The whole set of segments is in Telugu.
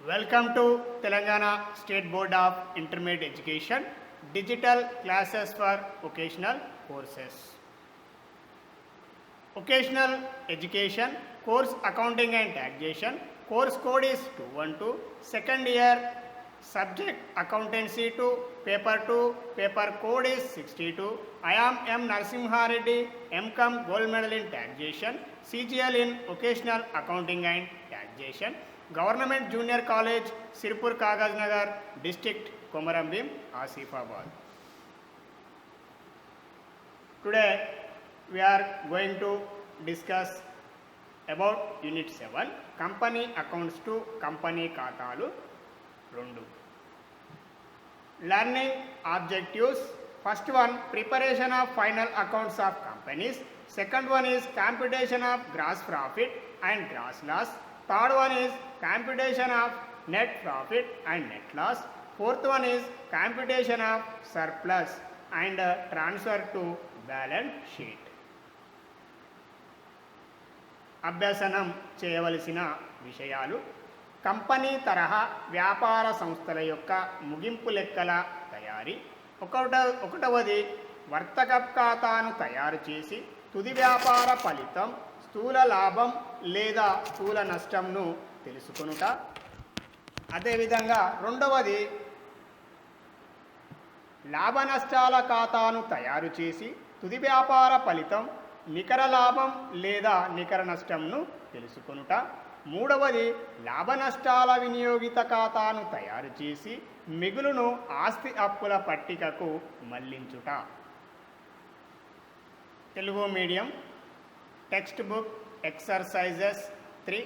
Welcome to Telangana State Board of Intermediate Education Digital Classes for Vocational Courses. Vocational Education Course Accounting and Taxation. Course code is 212. Second year subject Accountancy 2. Paper 2. Paper code is 62. I am M. Narasimha Reddy, M.Com Gold Medal in Taxation, CGL in Vocational Accounting and Taxation. Government Junior College, Sirpur Kagaz Nagar, District Komarambim, Asifabad. Today we are going to discuss about Unit 7, Company Accounts to Company Khatalu 2. Learning objectives. First one, preparation of final accounts of companies. Second one is computation of gross profit and gross loss. Third one is computation of net profit and net loss. Fourth one is computation of surplus and transfer to balance sheet. అభ్యసనం చేయవలసిన విషయాలు. కంపెనీ తరహా వ్యాపార సంస్థల యొక్క ముగింపు లెక్కల తయారీ. ఒకటవది వర్తక ఖాతాను తయారు చేసి తుది వ్యాపార ఫలితం, స్థూల లాభం లేదా స్థూల నష్టంను తెలుసుకొనుట. అదేవిధంగా రెండవది లాభ నష్టాల ఖాతాను తయారు చేసి తుది వ్యాపార ఫలితం, నికర లాభం లేదా నికర నష్టంను తెలుసుకొనుట. మూడవది లాభ నష్టాల వినియోగిత ఖాతాను తయారు చేసి మిగులును ఆస్తి అప్పుల పట్టికకు మళ్లించుట. Telugu medium text book exercises 3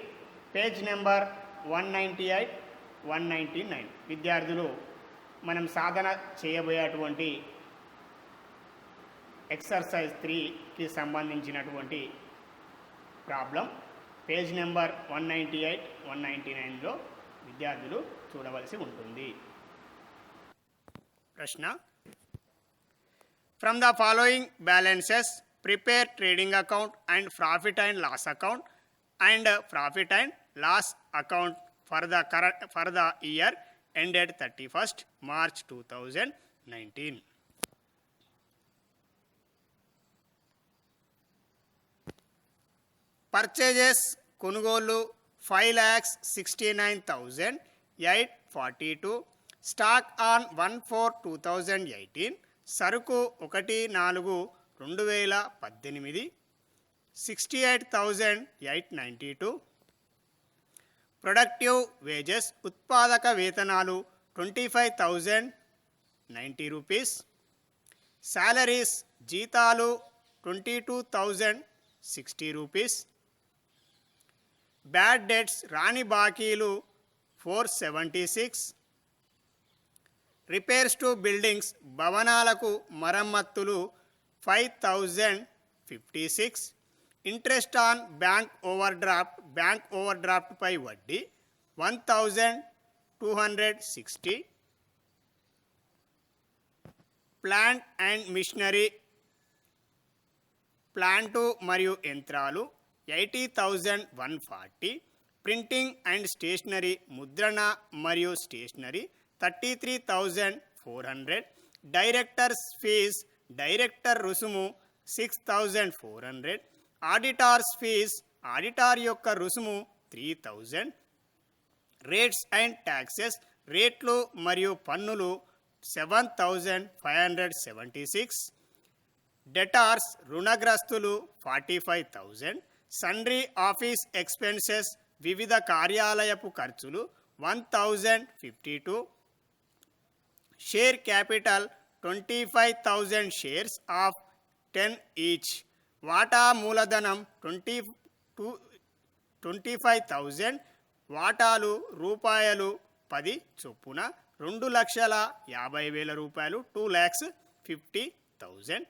page number 198, 199. విద్యార్థులు మనం సాధన చేయబోయేటువంటి ఎక్సర్సైజ్ 3కి సంబంధించినటువంటి ప్రాబ్లం పేజ్ నెంబర్ 198, 199లో విద్యార్థులు చూడవలసి ఉంటుంది. ప్రశ్న, from the following balances prepare trading account and profit and loss account and profit and loss account for the year ended 31st March 2019. Purchases కొనుగోలు 5,69,842. Stock on 1/4/2018. సరుకు 1/4/2018 68,892. ప్రొడక్టివ్ వేజెస్ ఉత్పాదక వేతనాలు 25,090 రూపీస్. శాలరీస్ జీతాలు 22,060 రూపీస్. బ్యాడ్ డెట్స్ రాని బాకీలు 476. రిపేర్స్ టు బిల్డింగ్స్ భవనాలకు మరమ్మతులు 5,056. ఇంట్రెస్ట్ ఆన్ బ్యాంక్ ఓవర్డ్రాఫ్ట్ పై వడ్డీ 1,260. ప్లాంట్ అండ్ మిషనరీ ప్లాంటు మరియు యంత్రాలు 80,140. ప్రింటింగ్ అండ్ స్టేషనరీ ముద్రణ మరియు స్టేషనరీ 33,400. డైరెక్టర్స్ ఫీజ్ డైరెక్టర్ రుసుము 6,400. ఆడిటార్స్ ఫీజ్ ఆడిటార్ యొక్క రుసుము 3,000. రేట్స్ అండ్ ట్యాక్సెస్ రేట్లు మరియు పన్నులు 7,576. డెటార్స్ రుణగ్రస్తులు 45,000. సన్రీ ఆఫీస్ ఎక్స్పెన్సెస్ వివిధ కార్యాలయపు ఖర్చులు 1,052. Share capital 25,000 shares of 10 each. వాటా మూలధనం 25,000. వాటాలు రూపాయలు 10 చొప్పున 2,50,000 రూపాయలు 2,50,000.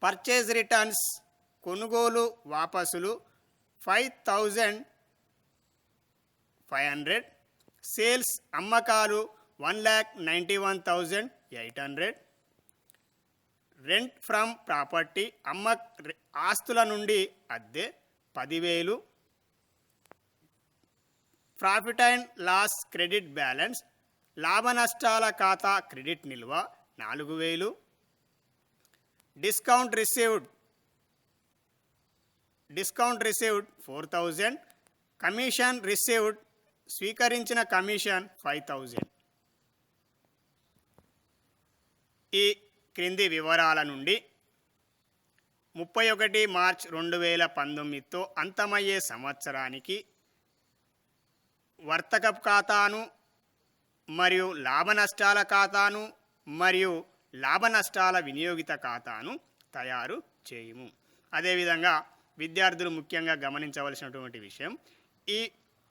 పర్చేజ్ రిటర్న్స్ కొనుగోలు వాపసులు 5,500. సేల్స్ అమ్మకాలు 1,91,800. రెంట్ ఫ్రమ్ ప్రాపర్టీ ఆస్తుల నుండి అద్దె 10,000. Profit and loss credit balance, లాభ నష్టాల ఖాతా క్రెడిట్ నిల్వ 4000, డిస్కౌంట్ రిసీవ్డ్ 4000, కమిషన్ రిసీవ్డ్ స్వీకరించిన కమిషన్ 5000. ఈ క్రింది వివరాల నుండి 31 మార్చ్ 2019తో అంతమయ్యే సంవత్సరానికి వర్తకపు ఖాతాను మరియు లాభ నష్టాల ఖాతాను మరియు లాభ నష్టాల వినియోగిత ఖాతాను తయారు చేయము. అదేవిధంగా విద్యార్థులు ముఖ్యంగా గమనించవలసినటువంటి విషయం,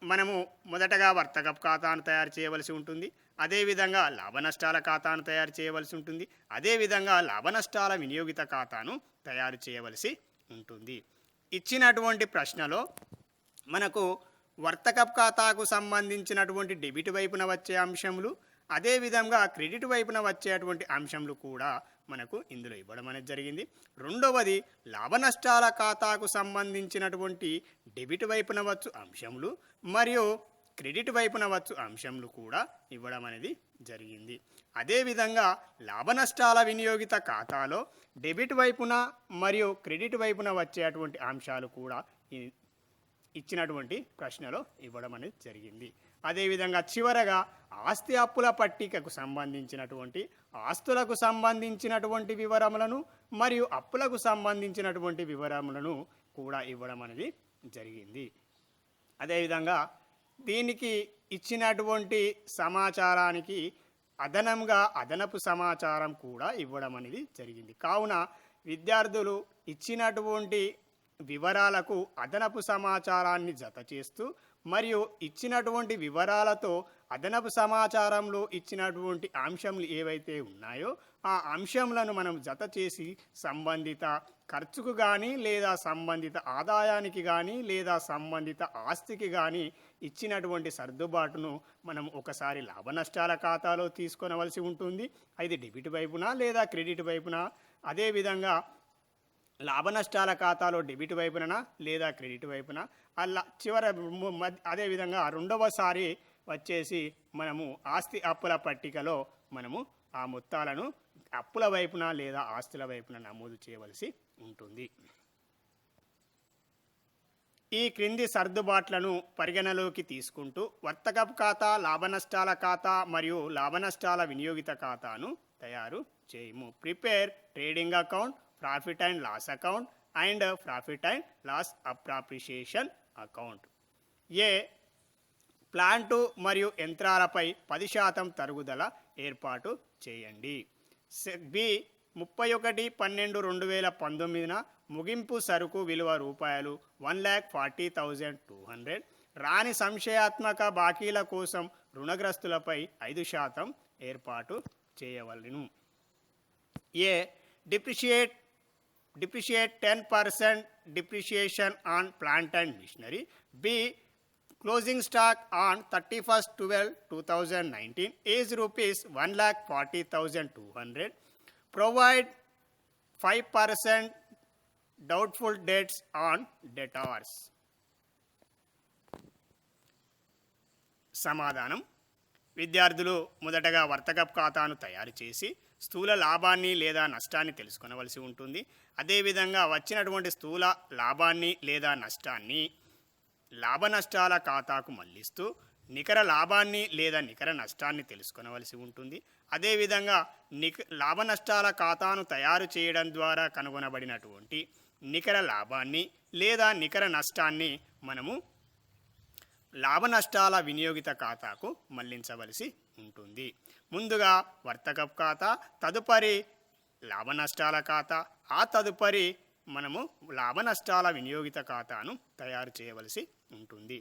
మనము మొదటగా వర్తకపు ఖాతాను తయారు చేయవలసి ఉంటుంది, అదేవిధంగా లాభ నష్టాల ఖాతాను తయారు చేయవలసి ఉంటుంది, అదేవిధంగా లాభ నష్టాల వినియోగిత ఖాతాను తయారు చేయవలసి ఉంటుంది. ఇచ్చినటువంటి ప్రశ్నలో మనకు వర్తకపు ఖాతాకు సంబంధించినటువంటి డెబిట్ వైపున వచ్చే అంశములు, అదేవిధంగా క్రెడిట్ వైపున వచ్చేటువంటి అంశములు కూడా మనకు ఇందులో ఇవ్వడం అనేది జరిగింది. రెండవది లాభ నష్టాల ఖాతాకు సంబంధించినటువంటి డెబిట్ వైపున వచ్చు అంశములు మరియు క్రెడిట్ వైపున వచ్చు అంశములు కూడా ఇవ్వడం అనేది జరిగింది. అదేవిధంగా లాభ నష్టాల వినియోగిత ఖాతాలో డెబిట్ వైపున మరియు క్రెడిట్ వైపున వచ్చేటువంటి అంశాలు కూడా ఇచ్చినటువంటి ప్రశ్నలో ఇవ్వడం అనేది జరిగింది. అదేవిధంగా చివరగా ఆస్తి అప్పుల పట్టికకు సంబంధించినటువంటి ఆస్తులకు సంబంధించినటువంటి వివరములను మరియు అప్పులకు సంబంధించినటువంటి వివరములను కూడా ఇవ్వడం అనేది జరిగింది. అదేవిధంగా దీనికి ఇచ్చినటువంటి సమాచారానికి అదనపు సమాచారం కూడా ఇవ్వడం అనేది జరిగింది. కావున విద్యార్థులు ఇచ్చినటువంటి వివరాలకు అదనపు సమాచారాన్ని జత చేస్తూ మరియు ఇచ్చినటువంటి వివరాలతో అదనపు సమాచారంలో ఇచ్చినటువంటి అంశములు ఏవైతే ఉన్నాయో ఆ అంశములను మనం జత చేసి సంబంధిత ఖర్చుకు కానీ లేదా సంబంధిత ఆదాయానికి కానీ లేదా సంబంధిత ఆస్తికి కానీ ఇచ్చినటువంటి సర్దుబాటును మనం ఒకసారి లాభ నష్టాల ఖాతాలో తీసుకొనవలసి ఉంటుంది. అది డెబిట్ వైపున లేదా క్రెడిట్ వైపున, అదేవిధంగా లాభ నష్టాల ఖాతాలో డెబిట్ వైపున లేదా క్రెడిట్ వైపున, అదేవిధంగా రెండవసారి వచ్చేసి మనము ఆస్తి అప్పుల పట్టికలో మనము ఆ మొత్తాలను అప్పుల వైపున లేదా ఆస్తుల వైపున నమోదు చేయవలసి ఉంటుంది. ఈ క్రింది సర్దుబాట్లను పరిగణలోకి తీసుకుంటూ వర్తకపు ఖాతా, లాభ నష్టాల ఖాతా మరియు లాభ నష్టాల వినియోగిత ఖాతాను తయారు చేయము. Prepare trading account, profit and loss account and profit and loss appropriation account. Plant మరియు యంత్రాలపై 10% తరుగుదల ఏర్పాటు చేయండి. 31/12/2019 ముగింపు సరుకు విలువ రూపాయలు 1,40,200. రాని సంశయాత్మక బాకీల కోసం రుణగ్రస్తులపై 5% ఏర్పాటు చేయవలెను. depreciate 10% depreciation on plant and machinery. Closing stock on 31/12/2019 is rupees 1,40,200. Provide 5% doubtful debts on debtors. సమాధానం: విద్యార్థులు మొదటగా వర్తకపు ఖాతాను తయారు చేసి స్థూల లాభాన్ని లేదా నష్టాన్ని తెలుసుకొనవలసి ఉంటుంది. అదేవిధంగా వచ్చినటువంటి స్థూల లాభాన్ని లేదా నష్టాన్ని లాభ నష్టాల ఖాతాకు మళ్లిస్తూ నికర లాభాన్ని లేదా నికర నష్టాన్ని తెలుసుకొనవలసి ఉంటుంది. అదేవిధంగా లాభ నష్టాల ఖాతాను తయారు చేయడం ద్వారా కనుగొనబడినటువంటి నికర లాభాన్ని లేదా నికర నష్టాన్ని మనము లాభ నష్టాల వినియోగిత ఖాతాకు మళ్లించవలసి ఉంటుంది. ముందుగా వర్తకపు ఖాతా, తదుపరి లాభ నష్టాల ఖాతా, ఆ తదుపరి మనము లాభ నష్టాల వినియోగిత ఖాతాను తయారు చేయవలసి ఉంటుంది.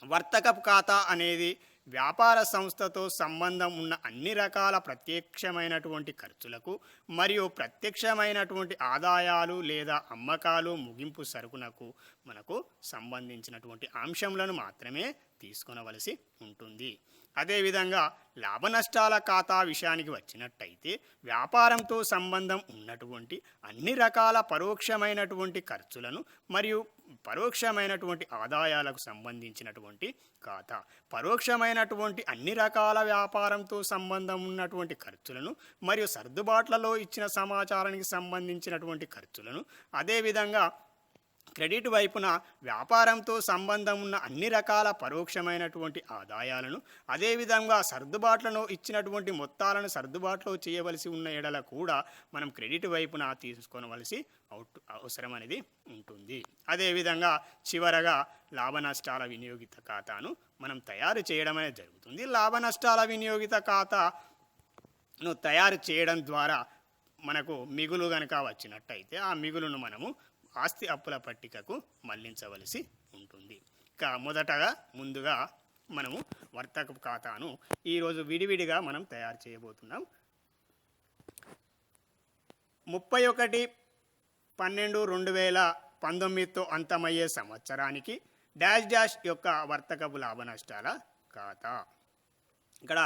వర్తకపు ఖాతా అనేది వ్యాపార సంస్థతో సంబంధం ఉన్న అన్ని రకాల ప్రత్యక్షమైనటువంటి ఖర్చులకు మరియు ప్రత్యక్షమైనటువంటి ఆదాయాలు లేదా అమ్మకాలు ముగింపు సరుకునకు మనకు సంబంధించినటువంటి అంశములను మాత్రమే తీసుకొనవలసి ఉంటుంది. అదేవిధంగా లాభ నష్టాల ఖాతా విషయానికి వచ్చినట్టయితే వ్యాపారంతో సంబంధం ఉన్నటువంటి అన్ని రకాల పరోక్షమైనటువంటి ఖర్చులను మరియు పరోక్షమైనటువంటి ఆదాయాలకు సంబంధించినటువంటి ఖాతా. పరోక్షమైనటువంటి అన్ని రకాల వ్యాపారంతో సంబంధం ఉన్నటువంటి ఖర్చులను మరియు సర్దుబాట్లలో ఇచ్చిన సమాచారానికి సంబంధించినటువంటి ఖర్చులను, అదేవిధంగా క్రెడిట్ వైపున వ్యాపారంతో సంబంధం ఉన్న అన్ని రకాల పరోక్షమైనటువంటి ఆదాయాలను, అదేవిధంగా సర్దుబాట్లను ఇచ్చినటువంటి మొత్తాలను సర్దుబాట్లో చేయవలసి ఉన్న ఎడల కూడా మనం క్రెడిట్ వైపున తీసుకోవలసి అవసరం అనేది ఉంటుంది. అదేవిధంగా చివరగా లాభ నష్టాల వినియోగిత ఖాతాను మనం తయారు చేయడం అనేది జరుగుతుంది. లాభ నష్టాల వినియోగిత ఖాతాను తయారు చేయడం ద్వారా మనకు మిగులు కనుక వచ్చినట్టయితే ఆ మిగులును మనము ఆస్తి అప్పుల పట్టికకు మళ్లించవలసి ఉంటుంది. ఇక ముందుగా మనము వర్తకపు ఖాతాను ఈరోజు విడివిడిగా మనం తయారు చేయబోతున్నాం. 31/12/2019తో అంతమయ్యే సంవత్సరానికి డాష్ డాష్ యొక్క వర్తకపు లాభ నష్టాల ఖాతా. ఇక్కడ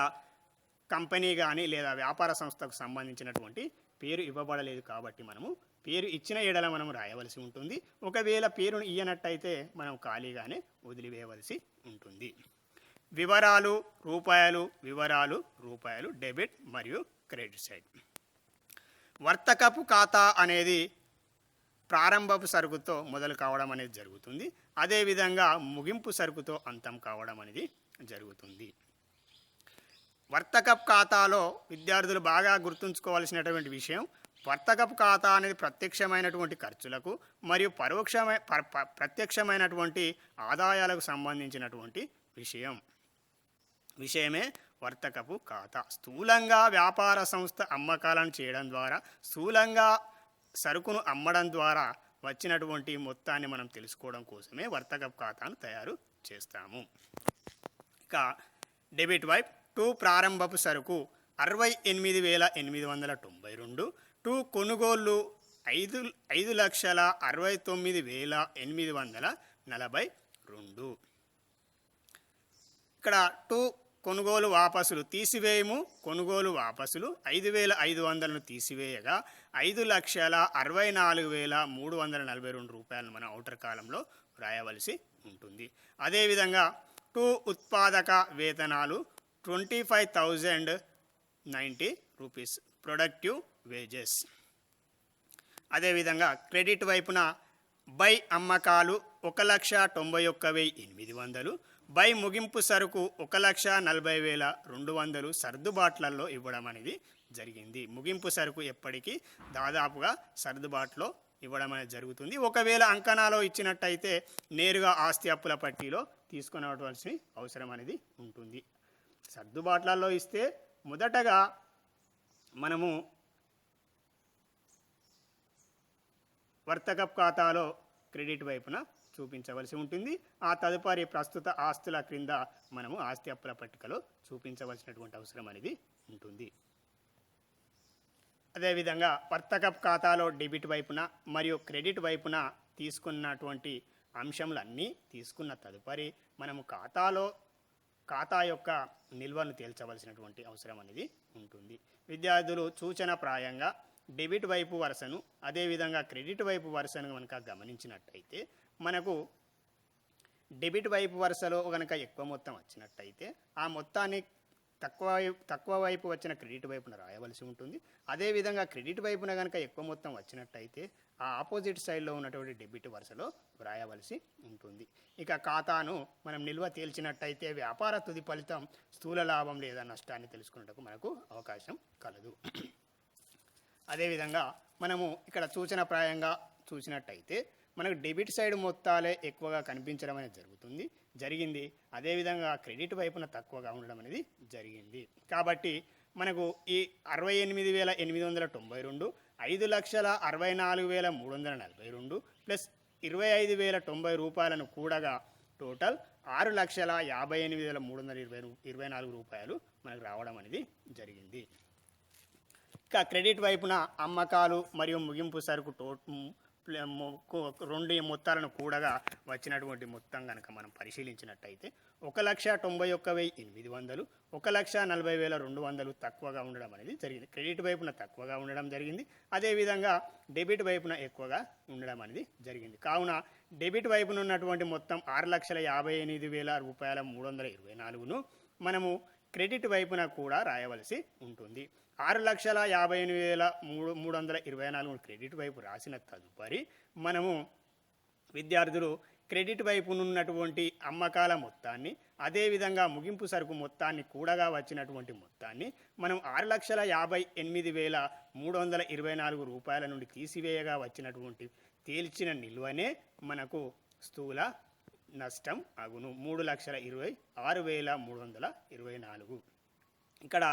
కంపెనీ కానీ లేదా వ్యాపార సంస్థకు సంబంధించినటువంటి పేరు ఇవ్వబడలేదు కాబట్టి మనము పేరు ఇచ్చిన ఎడల మనం రాయవలసి ఉంటుంది. ఒకవేళ పేరును ఇయ్యనట్టయితే మనం ఖాళీగానే వదిలివేయవలసి ఉంటుంది. వివరాలు రూపాయలు డెబిట్ మరియు క్రెడిట్ సైడ్. వర్తకపు ఖాతా అనేది ప్రారంభపు సరుకుతో మొదలు కావడం అనేది జరుగుతుంది. అదేవిధంగా ముగింపు సరుకుతో అంతం కావడం అనేది జరుగుతుంది. వర్తకపు ఖాతాలో విద్యార్థులు బాగా గుర్తుంచుకోవాల్సినటువంటి విషయం, వర్తకపు ఖాతా అనేది ప్రత్యక్షమైనటువంటి ఖర్చులకు మరియు ప్రత్యక్షమైనటువంటి ఆదాయాలకు సంబంధించినటువంటి విషయమే వర్తకపు ఖాతా. స్థూలంగా వ్యాపార సంస్థ అమ్మకాలను చేయడం ద్వారా, స్థూలంగా సరుకును అమ్మడం ద్వారా వచ్చినటువంటి మొత్తాన్ని మనం తెలుసుకోవడం కోసమే వర్తకపు ఖాతాను తయారు చేస్తాము. ఇక డెబిట్ వైపు, ప్రారంభపు సరుకు 68,892, కొనుగోళ్ళు 5,69,842. ఇక్కడ కొనుగోలు వాపసులు తీసివేయము, కొనుగోలు వాపసులు 5,500ను తీసివేయగా 5,64,342 రూపాయలను మన ఔటర్ కాలంలో రాయవలసి ఉంటుంది. అదేవిధంగా ఉత్పాదక వేతనాలు 25,090 రూపీస్ ప్రొడక్టివ్ వేజెస్. అదేవిధంగా క్రెడిట్ వైపున బై అమ్మకాలు 1,91,800, బై ముగింపు సరుకు 1,40,200 సర్దుబాట్లలో ఇవ్వడం అనేది జరిగింది. ముగింపు సరుకు ఎప్పటికీ దాదాపుగా సర్దుబాటులో ఇవ్వడం అనేది జరుగుతుంది. ఒకవేళ అంకణాలో ఇచ్చినట్టయితే నేరుగా ఆస్తి అప్పుల పట్టీలో తీసుకునవలసిన అవసరం అనేది ఉంటుంది. సర్దుబాట్లలో ఇస్తే మొదటగా మనము వర్తకపు ఖాతాలో క్రెడిట్ వైపున చూపించవలసి ఉంటుంది. ఆ తదుపరి ప్రస్తుత ఆస్తుల క్రింద మనము ఆస్తి అప్పుల పట్టికలో చూపించవలసినటువంటి అవసరం అనేది ఉంటుంది. అదేవిధంగా వర్తకపు ఖాతాలో డెబిట్ వైపున మరియు క్రెడిట్ వైపున తీసుకున్నటువంటి అంశములన్నీ తీసుకున్న తదుపరి మనము ఖాతా యొక్క నిల్వను తేల్చవలసినటువంటి అవసరం అనేది ఉంటుంది. విద్యార్థులు సూచనప్రాయంగా డెబిట్ వైపు వరుసను, అదేవిధంగా క్రెడిట్ వైపు వరుసను కనుక గమనించినట్టయితే మనకు డెబిట్ వైపు వరుసలో కనుక ఎక్కువ మొత్తం వచ్చినట్టయితే ఆ మొత్తాన్ని తక్కువ వైపు వచ్చిన క్రెడిట్ వైపున రాయవలసి ఉంటుంది. అదేవిధంగా క్రెడిట్ వైపున కనుక ఎక్కువ మొత్తం వచ్చినట్టయితే ఆ ఆపోజిట్ సైడ్లో ఉన్నటువంటి డెబిట్ వరుసలో వ్రాయవలసి ఉంటుంది. ఇక ఖాతాను మనం నిల్వ తేల్చినట్టయితే వ్యాపార తుది ఫలితం స్థూల లాభం లేదా నష్టాన్ని తెలుసుకున్నట్టుకు మనకు అవకాశం కలదు. అదేవిధంగా మనము ఇక్కడ సూచనప్రాయంగా చూసినట్టయితే మనకు డెబిట్ సైడ్ మొత్తాలే ఎక్కువగా కనిపించడం అనేది జరిగింది. అదేవిధంగా క్రెడిట్ వైపున తక్కువగా ఉండడం అనేది జరిగింది. కాబట్టి మనకు ఈ 68,892, 5,64,342 ప్లస్ 25,090 రూపాయలను కూడగా టోటల్ 6,58,324 రూపాయలు మనకు రావడం అనేది జరిగింది. ఇక క్రెడిట్ వైపున అమ్మకాలు మరియు ముగింపు సరుకు రెండు మొత్తాలను కూడగా వచ్చినటువంటి మొత్తం కనుక మనం పరిశీలించినట్టయితే 1,91,800, 1,40,200 తక్కువగా ఉండడం అనేది జరిగింది. క్రెడిట్ వైపున తక్కువగా ఉండడం జరిగింది, అదేవిధంగా డెబిట్ వైపున ఎక్కువగా ఉండడం అనేది జరిగింది. కావున డెబిట్ వైపున ఉన్నటువంటి మొత్తం 6,58,324ను మనము క్రెడిట్ వైపున కూడా రాయవలసి ఉంటుంది. 6,58,324 క్రెడిట్ వైపు రాసిన తదుపరి మనము విద్యార్థులు క్రెడిట్ వైపు ఉన్నటువంటి అమ్మకాల మొత్తాన్ని, అదేవిధంగా ముగింపు సరుకు మొత్తాన్ని కూడగా వచ్చినటువంటి మొత్తాన్ని మనం 6,58,324 రూపాయల నుండి తీసివేయగా వచ్చినటువంటి తేల్చిన నిల్వనే మనకు స్థూల నష్టం అగును. 3,26,324. ఇక్కడ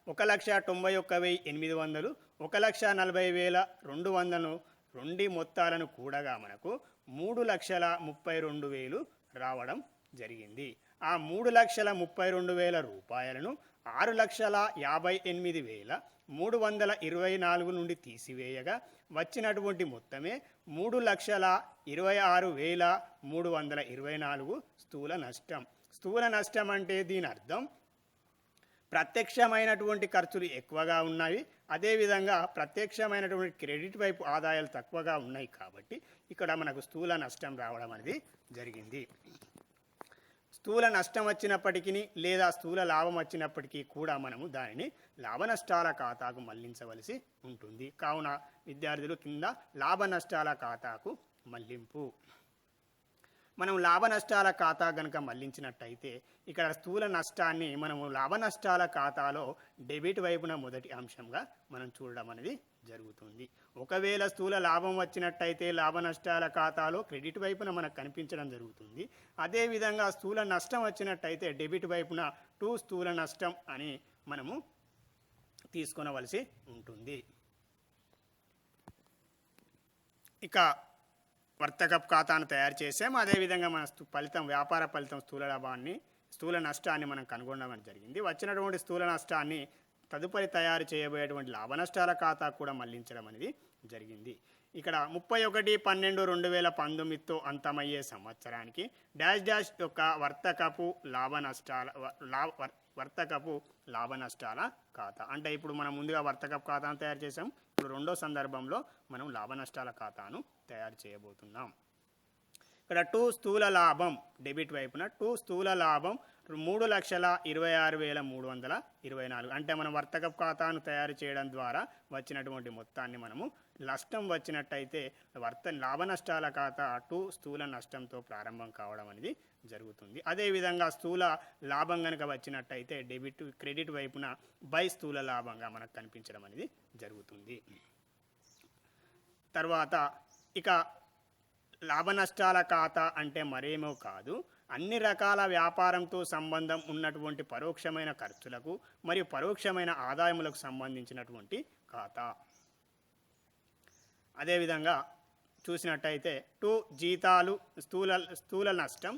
1,91,800, 1,40,200 రెండు మొత్తాలను కూడగా మనకు 3,32,000 రావడం జరిగింది. ఆ 3,32,000 రూపాయలను 6,58,324 నుండి తీసివేయగా వచ్చినటువంటి మొత్తమే 3,26,324 స్థూల నష్టం. స్థూల నష్టం అంటే దీని అర్థం ప్రత్యక్షమైనటువంటి ఖర్చులు ఎక్కువగా ఉన్నాయి, అదేవిధంగా ప్రత్యక్షమైనటువంటి క్రెడిట్ వైపు ఆదాయాలు తక్కువగా ఉన్నాయి కాబట్టి ఇక్కడ మనకు స్థూల నష్టం రావడం అనేది జరిగింది. స్థూల నష్టం వచ్చినప్పటికీ లేదా స్థూల లాభం వచ్చినప్పటికీ కూడా మనము దానిని లాభ నష్టాల ఖాతాకు మళ్లించవలసి ఉంటుంది. కావున విద్యార్థులు కింద లాభ నష్టాల ఖాతాకు మళ్లింపు. మనం లాభ నష్టాల ఖాతా కనుక మళ్లించినట్టయితే ఇక్కడ స్థూల నష్టాన్ని మనము లాభ నష్టాల ఖాతాలో డెబిట్ వైపున మొదటి అంశంగా మనం చూడడం అనేది జరుగుతుంది. ఒకవేళ స్థూల లాభం వచ్చినట్టయితే లాభ నష్టాల ఖాతాలో క్రెడిట్ వైపున మనకు కనిపించడం జరుగుతుంది. అదేవిధంగా స్థూల నష్టం వచ్చినట్టయితే డెబిట్ వైపున స్థూల నష్టం అని మనము తీసుకొనవలసి ఉంటుంది. ఇక వర్తకపు ఖాతాను తయారు చేసాం, అదేవిధంగా మన వ్యాపార ఫలితం స్థూల నష్టాన్ని మనం కనుగొనడం జరిగింది. వచ్చినటువంటి స్థూల నష్టాన్ని తదుపరి తయారు చేయబోయేటువంటి లాభ నష్టాల ఖాతా కూడా మళ్లించడం అనేది జరిగింది. ఇక్కడ 31/12/2019తో అంతమయ్యే సంవత్సరానికి డాష్ యొక్క వర్తకపు లాభ నష్టాల ఖాతా. అంటే ఇప్పుడు మనం ముందుగా వర్తకపు ఖాతాను తయారు చేసాం, ఇప్పుడు రెండో సందర్భంలో మనం లాభ నష్టాల ఖాతాను తయారు చేయబోతున్నాం. ఇక్కడ స్థూల లాభం డెబిట్ వైపున స్థూల లాభం 3,26,324. అంటే మనం వర్తకపు ఖాతాను తయారు చేయడం ద్వారా వచ్చినటువంటి మొత్తాన్ని మనము నష్టం వచ్చినట్టయితే లాభ నష్టాల ఖాతా స్థూల నష్టంతో ప్రారంభం కావడం అనేది జరుగుతుంది. అదేవిధంగా స్థూల లాభం కనుక వచ్చినట్టయితే క్రెడిట్ వైపున స్థూల లాభంగా మనకు కనిపించడం అనేది జరుగుతుంది. తర్వాత ఇక లాభ నష్టాల ఖాతా అంటే మరేమో కాదు, అన్ని రకాల వ్యాపారంతో సంబంధం ఉన్నటువంటి పరోక్షమైన ఖర్చులకు మరియు పరోక్షమైన ఆదాయములకు సంబంధించినటువంటి ఖాతా. అదేవిధంగా చూసినట్టయితే జీతాలు స్థూల నష్టం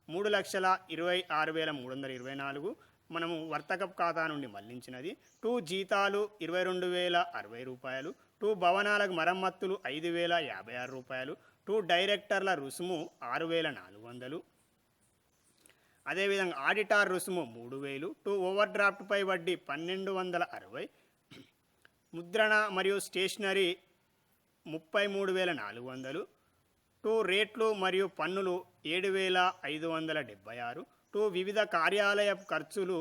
3,26,324 మనము వర్తకపు ఖాతా నుండి మళ్లించినది. జీతాలు 22,060 రూపాయలు, భవనాలకు మరమ్మతులు 5,056 రూపాయలు, డైరెక్టర్ల రుసుము 6,400, అదేవిధంగా ఆడిటర్ రుసుము 3,000, ఓవర్ డ్రాఫ్ట్పై వడ్డీ 1,260, ముద్రణ మరియు స్టేషనరీ 33,400, రేట్లు మరియు పన్నులు 7,576, వివిధ కార్యాలయ ఖర్చులు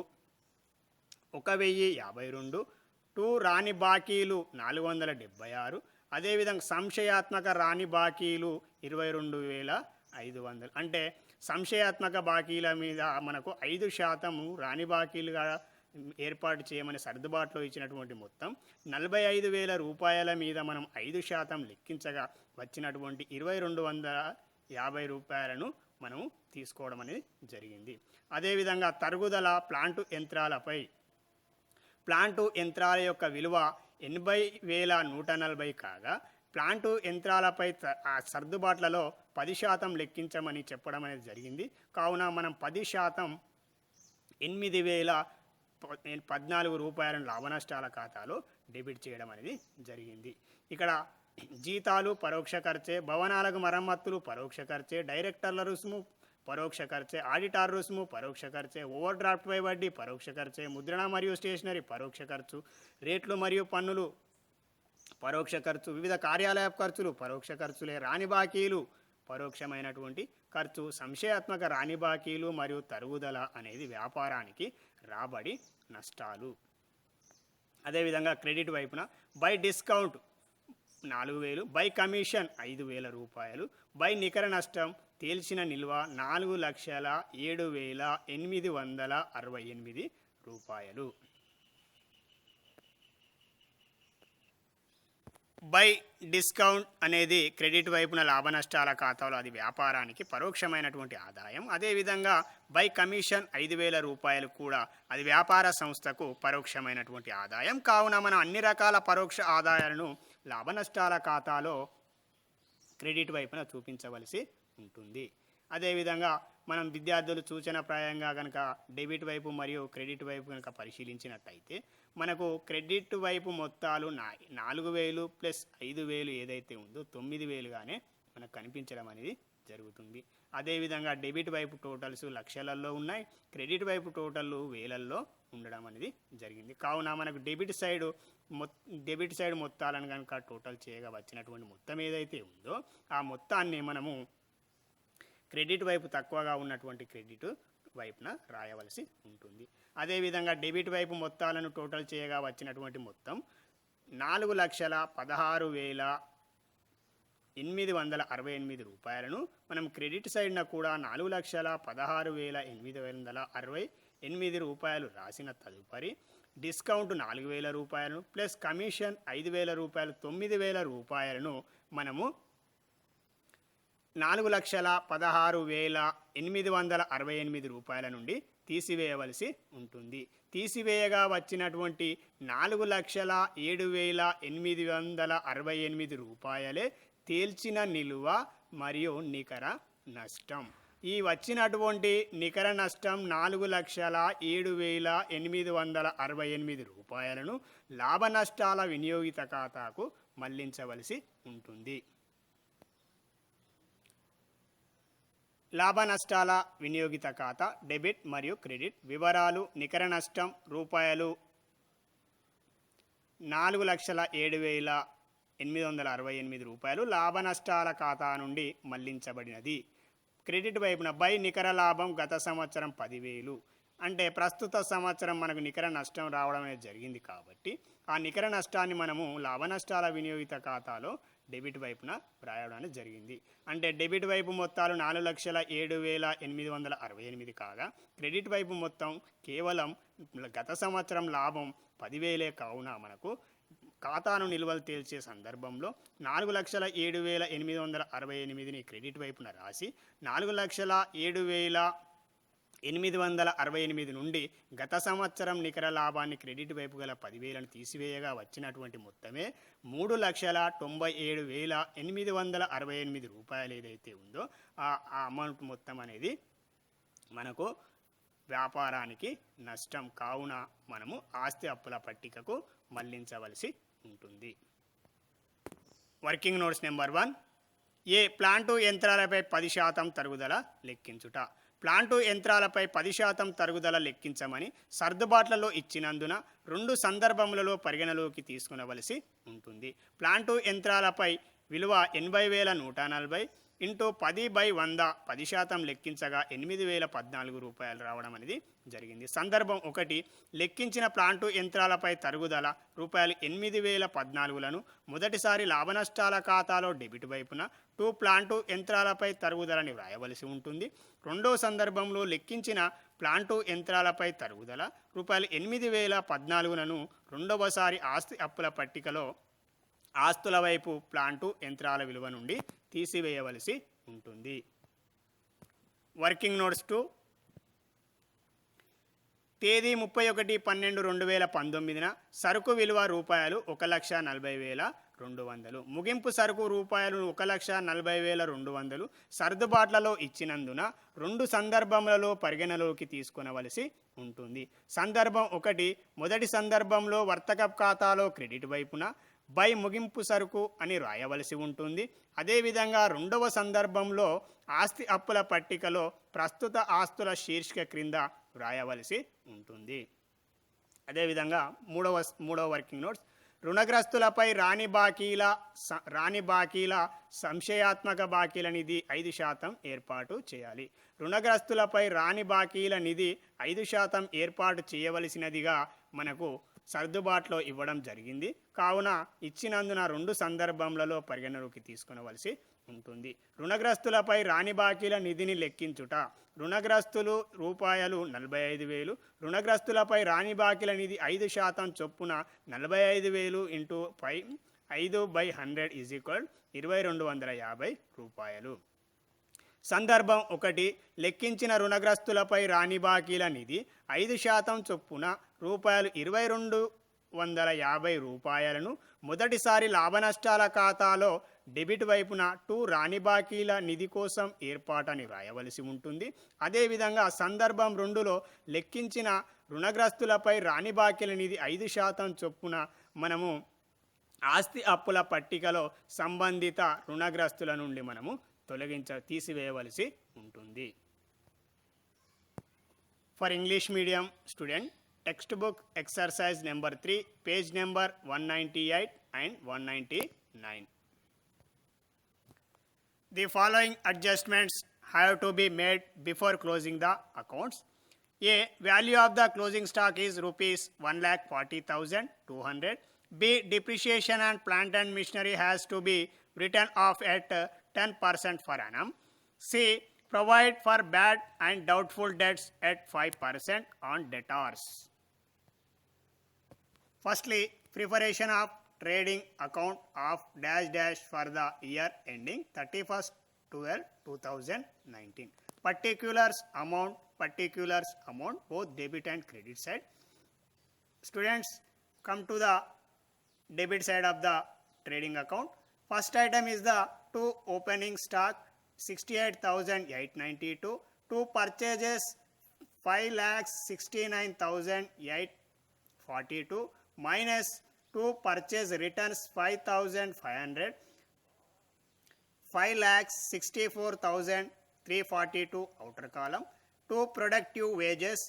1,052, రాని బాకీలు 476, అదేవిధంగా సంశయాత్మక రాని బాకీలు 22,500. అంటే సంశయాత్మక బాకీల మీద మనకు 5% రాని బాకీలుగా ఏర్పాటు చేయమని సర్దుబాటులో ఇచ్చినటువంటి మొత్తం 45,000 రూపాయల మీద మనం 5% లెక్కించగా వచ్చినటువంటి 2,250 రూపాయలను మనము తీసుకోవడం అనేది జరిగింది. అదేవిధంగా తరుగుదల ప్లాంటు యంత్రాల యొక్క విలువ 80,140 కాగా ప్లాంటు యంత్రాలపై సర్దుబాట్లలో 10% లెక్కించమని చెప్పడం అనేది జరిగింది. కావున మనం 10% 8,014 రూపాయలను లాభ నష్టాల ఖాతాలో డెబిట్ చేయడం అనేది జరిగింది. ఇక్కడ జీతాలు పరోక్ష ఖర్చే, భవనాలకు మరమ్మతులు పరోక్ష ఖర్చే, డైరెక్టర్ల రుసుము పరోక్ష ఖర్చే, ఆడిటర్ రుసుము పరోక్ష ఖర్చే, ఓవర్ డ్రాఫ్ట్పై వడ్డీ పరోక్ష ఖర్చే, ముద్రణ మరియు స్టేషనరీ పరోక్ష ఖర్చు, రేట్లు మరియు పన్నులు పరోక్ష ఖర్చు, వివిధ కార్యాలయ ఖర్చులు పరోక్ష ఖర్చులే, రాని బాకీలు పరోక్షమైనటువంటి ఖర్చు, సంశయాత్మక రాని బాకీలు మరియు తరుగుదల అనేది వ్యాపారానికి రాబడి నష్టాలు. అదేవిధంగా క్రెడిట్ వైపున బై డిస్కౌంట్ 4000, బై కమిషన్ 5000 రూపాయలు, బై నికర నష్టం తేల్చిన నిల్వ 4,07,868 రూపాయలు. బై డిస్కౌంట్ అనేది క్రెడిట్ వైపున లాభ నష్టాల ఖాతాలో అది వ్యాపారానికి పరోక్షమైనటువంటి ఆదాయం. అదేవిధంగా బై కమిషన్ 5000 రూపాయలు కూడా అది వ్యాపార సంస్థకు పరోక్షమైనటువంటి ఆదాయం. కావున మనం అన్ని రకాల పరోక్ష ఆదాయాలను లాభ నష్టాల ఖాతాలో క్రెడిట్ వైపున చూపించవలసి ఉంటుంది. అదేవిధంగా మనం విద్యార్థులు సూచనప్రాయంగా కనుక డెబిట్ వైపు మరియు క్రెడిట్ వైపు కనుక పరిశీలించినట్టయితే మనకు క్రెడిట్ వైపు మొత్తాలు 4000 ప్లస్ 5000 ఏదైతే ఉందో 9000గానే మనకు కనిపించడం అనేది జరుగుతుంది. అదేవిధంగా డెబిట్ వైపు టోటల్స్ లక్షలలో ఉన్నాయి, క్రెడిట్ వైపు టోటల్ వేలల్లో ఉండడం అనేది జరిగింది. కావున మనకు డెబిట్ సైడ్ మొత్తాలను కనుక టోటల్ చేయగా వచ్చినటువంటి మొత్తం ఏదైతే ఉందో ఆ మొత్తాన్ని మనము క్రెడిట్ వైపు తక్కువగా ఉన్నటువంటి క్రెడిట్ వైపున రాయవలసి ఉంటుంది. అదేవిధంగా డెబిట్ వైపు మొత్తాలను టోటల్ చేయగా వచ్చినటువంటి మొత్తం 4,16,868 రూపాయలను మనం క్రెడిట్ సైడ్న కూడా 4,16,868 రూపాయలు రాసిన తదుపరి డిస్కౌంట్ 4000 రూపాయలను ప్లస్ కమిషన్ 5000 రూపాయలు 9000 రూపాయలను మనము 4,16,868 రూపాయల నుండి తీసివేయవలసి ఉంటుంది. తీసివేయగా వచ్చినటువంటి 4,07,868 రూపాయలే తేల్చిన నిలువ మరియు నికర నష్టం. ఈ వచ్చినటువంటి నికర నష్టం 4,07,868 రూపాయలను లాభ నష్టాల వినియోగిత ఖాతాకు మళ్లించవలసి ఉంటుంది. లాభ నష్టాల వినియోగిత ఖాతా డెబిట్ మరియు క్రెడిట్ వివరాలు. నికర నష్టం రూపాయలు 4,07,868 రూపాయలు లాభ నష్టాల ఖాతా నుండి మళ్లించబడినది. క్రెడిట్ వైపున బై నికర లాభం గత సంవత్సరం 10,000 అంటే ప్రస్తుత సంవత్సరం మనకు నికర నష్టం రావడం అనేది జరిగింది కాబట్టి ఆ నికర నష్టాన్ని మనము లాభ నష్టాల వినియోగిత ఖాతాలో డెబిట్ వైపున రాయడానికి జరిగింది. అంటే డెబిట్ వైపు మొత్తాలు 4,07,868 కాగా క్రెడిట్ వైపు మొత్తం కేవలం గత సంవత్సరం లాభం 10,000 కావున మనకు ఖాతాను నిల్వలు తేల్చే సందర్భంలో 4,07,868 క్రెడిట్ వైపున రాసి 4,07,868 నుండి గత సంవత్సరం నికర లాభాన్ని క్రెడిట్ వైపు గల 10,000ను తీసివేయగా వచ్చినటువంటి మొత్తమే 3,97,868 రూపాయలు ఏదైతే ఉందో ఆ అమౌంట్ మొత్తం అనేది మనకు వ్యాపారానికి నష్టం. కావున మనము ఆస్తి అప్పుల పట్టికకు మళ్లించవలసి ఉంటుంది. Working notes number 1. ప్లాంటు యంత్రాలపై 10% తరుగుదల లెక్కించుట. ప్లాంటు యంత్రాలపై 10% తరుగుదల లెక్కించమని సర్దుబాట్లలో ఇచ్చినందున 2 సందర్భములలో పరిగణలోకి తీసుకునవలసి ఉంటుంది. ప్లాంటు యంత్రాలపై విలువ 80,140 ఇంటూ 10/100 10% లెక్కించగా 8,014 రూపాయలు రావడం అనేది జరిగింది. సందర్భం 1. లెక్కించిన ప్లాంటు యంత్రాలపై తరుగుదల రూపాయలు 8,014లను మొదటిసారి లాభనష్టాల ఖాతాలో డెబిట్ వైపున 2 ప్లాంటు యంత్రాలపై తరుగుదలని వ్రాయవలసి ఉంటుంది. రెండో సందర్భంలో లెక్కించిన ప్లాంటు యంత్రాలపై తరుగుదల రూపాయలు 8,014లను రెండవసారి ఆస్తి అప్పుల పట్టికలో ఆస్తుల వైపు ప్లాంటు యంత్రాల విలువ నుండి తీసివేయవలసి ఉంటుంది. Working notes 2. తేదీ 31/12/2019 సరుకు విలువ రూపాయలు 1,40,200. ముగింపు సరుకు రూపాయలు 1,40,200 సర్దుబాట్లలో ఇచ్చినందున 2 సందర్భములలో పరిగణలోకి తీసుకొనవలసి ఉంటుంది. సందర్భం 1. మొదటి సందర్భంలో వర్తక ఖాతాలో క్రెడిట్ వైపున బై ముగింపు సరుకు అని రాయవలసి ఉంటుంది. అదేవిధంగా రెండవ సందర్భంలో ఆస్తి అప్పుల పట్టికలో ప్రస్తుత ఆస్తుల శీర్షిక క్రింద వ్రాయవలసి ఉంటుంది. అదేవిధంగా మూడవ వర్కింగ్ నోట్స్, రుణగ్రస్తులపై రాని బాకీల సంశయాత్మక బాకీల నిధి 5% ఏర్పాటు చేయాలి. రుణగ్రస్తులపై రాని బాకీల నిధి 5% ఏర్పాటు చేయవలసినదిగా మనకు సర్దుబాటులో ఇవ్వడం జరిగింది. కావున ఇచ్చినందున రెండు సందర్భములలో పరిగణలోకి తీసుకొనవలసి ఉంటుంది. రుణగ్రస్తులపై రాని బాకీల నిధిని లెక్కించుట. రుణగ్రస్తులు రూపాయలు 45,000. రుణగ్రస్తులపై రాని బాకీల నిధి 5% చొప్పున 45,000 ఇంటూ 5/100 ఈజ్ ఈక్వల్ 2250 రూపాయలు. సందర్భం 1, లెక్కించిన రుణగ్రస్తులపై రాని బాకీల నిధి 5% చొప్పున రూపాయలు 2250 రూపాయలను మొదటిసారి లాభనష్టాల ఖాతాలో డెబిట్ వైపున 2 రాని బాకీల నిధి కోసం ఏర్పాటని రాయవలసి ఉంటుంది. అదేవిధంగా సందర్భం 2లో లెక్కించిన రుణగ్రస్తులపై రాని బాకీల నిధి 5% చొప్పున మనము ఆస్తి అప్పుల పట్టికలో సంబంధిత రుణగ్రస్తుల నుండి మనము తీసివేయవలసి ఉంటుంది. For English medium student, text book exercise number 3, page number 198 and 199. The following adjustments have to be made before closing the accounts. A. Value of the closing stock is rupees 1,40,200. B. Depreciation and plant and machinery has to be written off at 10% per annum. C. Provide for bad and doubtful debts at 5% on debtors. Firstly, preparation of trading account of -- for the year ending 31/12/2019. Particulars amount, both debit and credit side. Students, come to the debit side of the trading account. First item is the 2 opening stock 68,892, 2 purchases 5,69,842 minus 2 purchase returns 5,500, 5,64,342 outer column, 2 productive wages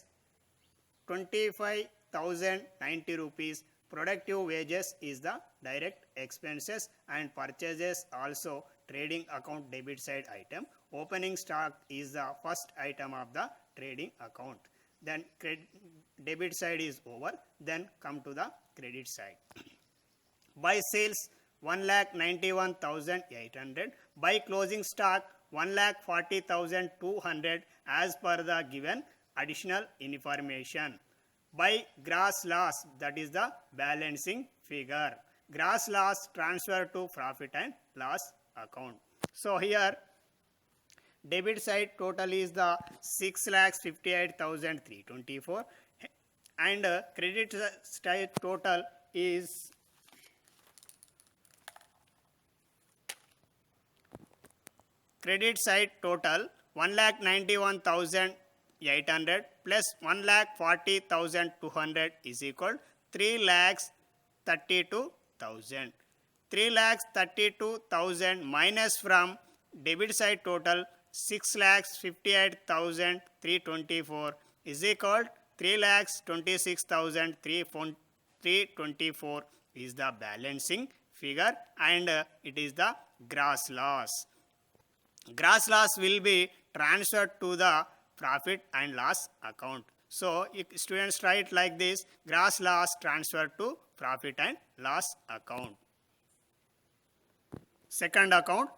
25,090 rupees. Productive wages is the direct expenses and purchases also trading account debit side item. Opening stock is the first item of the trading account. Then debit side is over. Then come to the credit side. Buy sales 1,91,800. Buy closing stock 1,40,200 as per the given additional information. By gross loss, that is the balancing figure. Gross loss transfer to profit and loss account. So here debit side total is the 6,58,324 and credit side total is credit side total 1,91,800 plus 1,40,200 is equal 3,32,000. 3,32,000 minus from debit side total 6,58,324 is equal 3,26,324 is the balancing figure and it is the gross loss. Gross loss will be transferred to the profit and loss account. So students write like this: gross loss transferred to profit and loss account. Second account,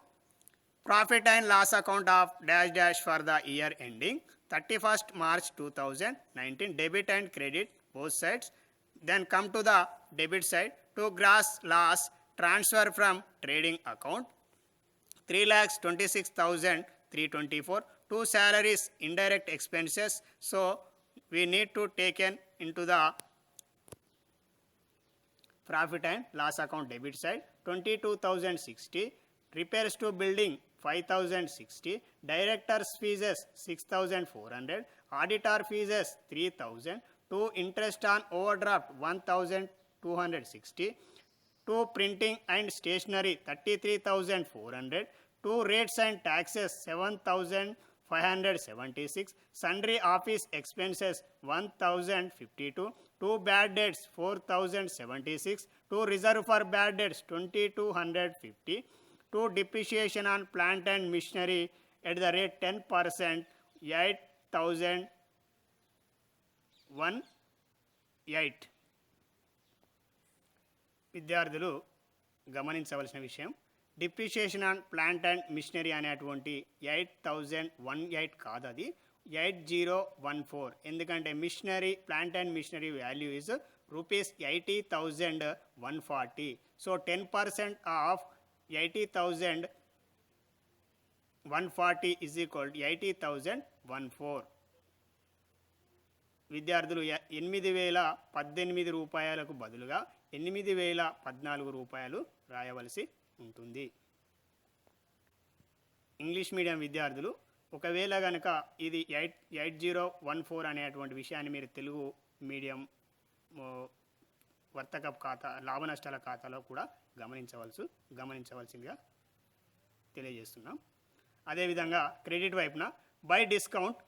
profit and loss account of -- for the year ending 31st March 2019. Debit and credit both sides. Then come to the debit side. To gross loss transfer from trading account 3,26,324. 2 salaries indirect expenses. So we need to take into the profit and loss account debit side 22,060. Repairs to building 5,060. Directors fees 6,400. Auditor fees 3,000. 2 interest on overdraft 1,260. 2 printing and stationery 33,400, 2 rates and taxes 7,576, sundry office expenses 1,052, 2 bad debts 4,076, 2 reserve for bad debts 2,250, 2 depreciation on plant and machinery at the rate 10% 8,018. విద్యార్థులు గమనించవలసిన విషయం, depreciation on plant and machinery అనేటువంటి 8,018 కాదు, అది 8014. ఎందుకంటే machinery plant and machinery value is rupees 80,140. So 10% of 80,140 is equal 80,014. విద్యార్థులు 8,018 రూపాయలకు బదులుగా 8,014 రూపాయలు రాయవలసి ఉంటుంది. ఇంగ్లీష్ మీడియం విద్యార్థులు ఒకవేళ కనుక ఇది 8014 అనేటువంటి విషయాన్ని మీరు తెలుగు మీడియం వర్తక ఖాతా లాభ నష్టాల ఖాతాలో కూడా గమనించవలసిందిగా తెలియజేస్తున్నాం. అదేవిధంగా క్రెడిట్ వైపున by discount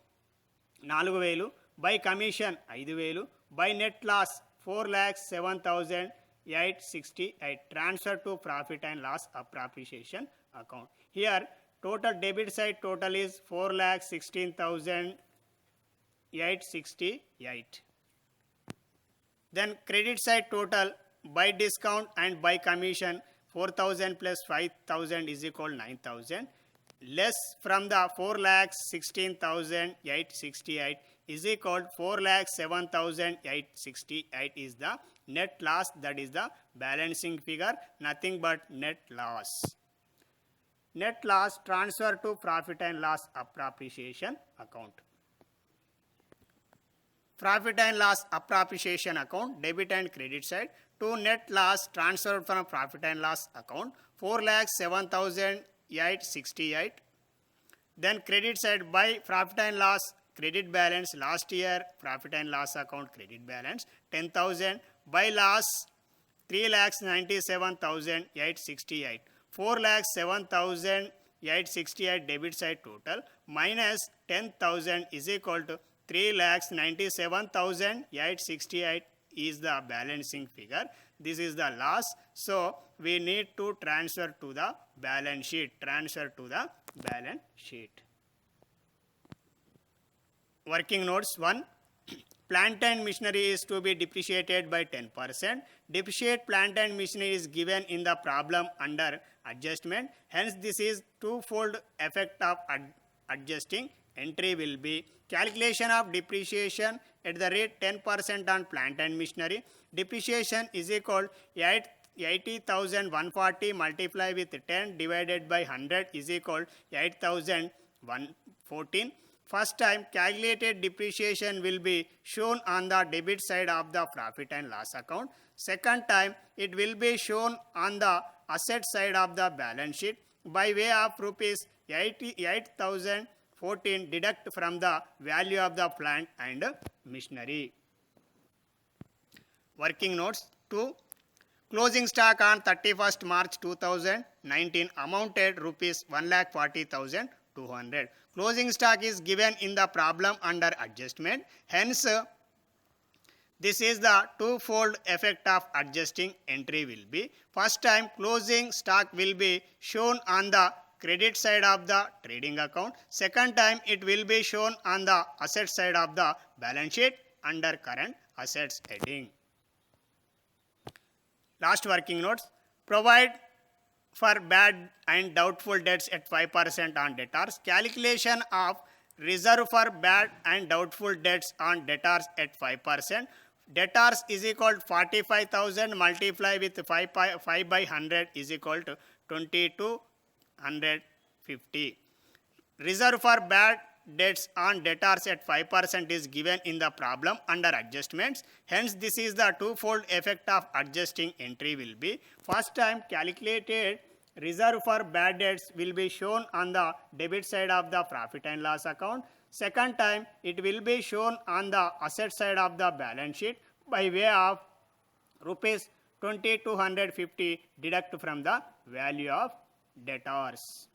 4,000, by commission 5,000, by net loss 4,07,868, transfer to profit and loss appropriation account. Here total debit side total is 4,16,868. Then credit side total by discount and by commission 4,000 plus 5,000 is equal 9,000. Less from the 4,16,868 is equal 4,07,868 is the net loss, that is the balancing figure, nothing but net loss. Net loss transfer to profit and loss appreciation account. Profit and loss appreciation account, debit and credit side. To net loss transferred from profit and loss account 4,07,868. Then credit side by profit and loss credit balance last year profit and loss account credit balance 10,000, by loss 3,97,868. 4,07,868 debit side total minus 10,000 is equal to 3,97,868 is the balancing figure. This is the loss. So we need to transfer to the balance sheet. Working notes 1. Plant and machinery is to be depreciated by 10%. Depreciate plant and machinery is given in the problem under adjustment. Hence, this is twofold effect of adjusting. Entry will be calculation of depreciation at the rate 10% on plant and machinery. Depreciation is equal 80,140 multiply with 10 divided by 100 is equal 8,114. First time calculated depreciation will be shown on the debit side of the profit and loss account. Second time it will be shown on the asset side of the balance sheet by way of rupees 88,014 deduct from the value of the plant and machinery. Working notes 2. Closing stock on 31st March 2019 amounted rupees 1,40,200. Closing stock is given in the problem under adjustment. Hence, this is the twofold effect of adjusting. Entry will be first time closing stock will be shown on the credit side of the trading account. Second time it will be shown on the asset side of the balance sheet under current assets heading. Last working notes. Provide for bad and doubtful debts at 5% on debtors. Calculation of reserve for bad and doubtful debts on debtors at 5%. Debtors is equal to 45,000 multiply with 5 by 100 is equal to 2,250. Reserve for bad debts on debtors at 5% is given in the problem under adjustments. Hence, this is the twofold effect of adjusting. Entry will be first time calculated reserve for bad debts will be shown on the debit side of the profit and loss account. Second time it will be shown on the asset side of the balance sheet by way of rupees 20 to 150 deduct from the value of debtors.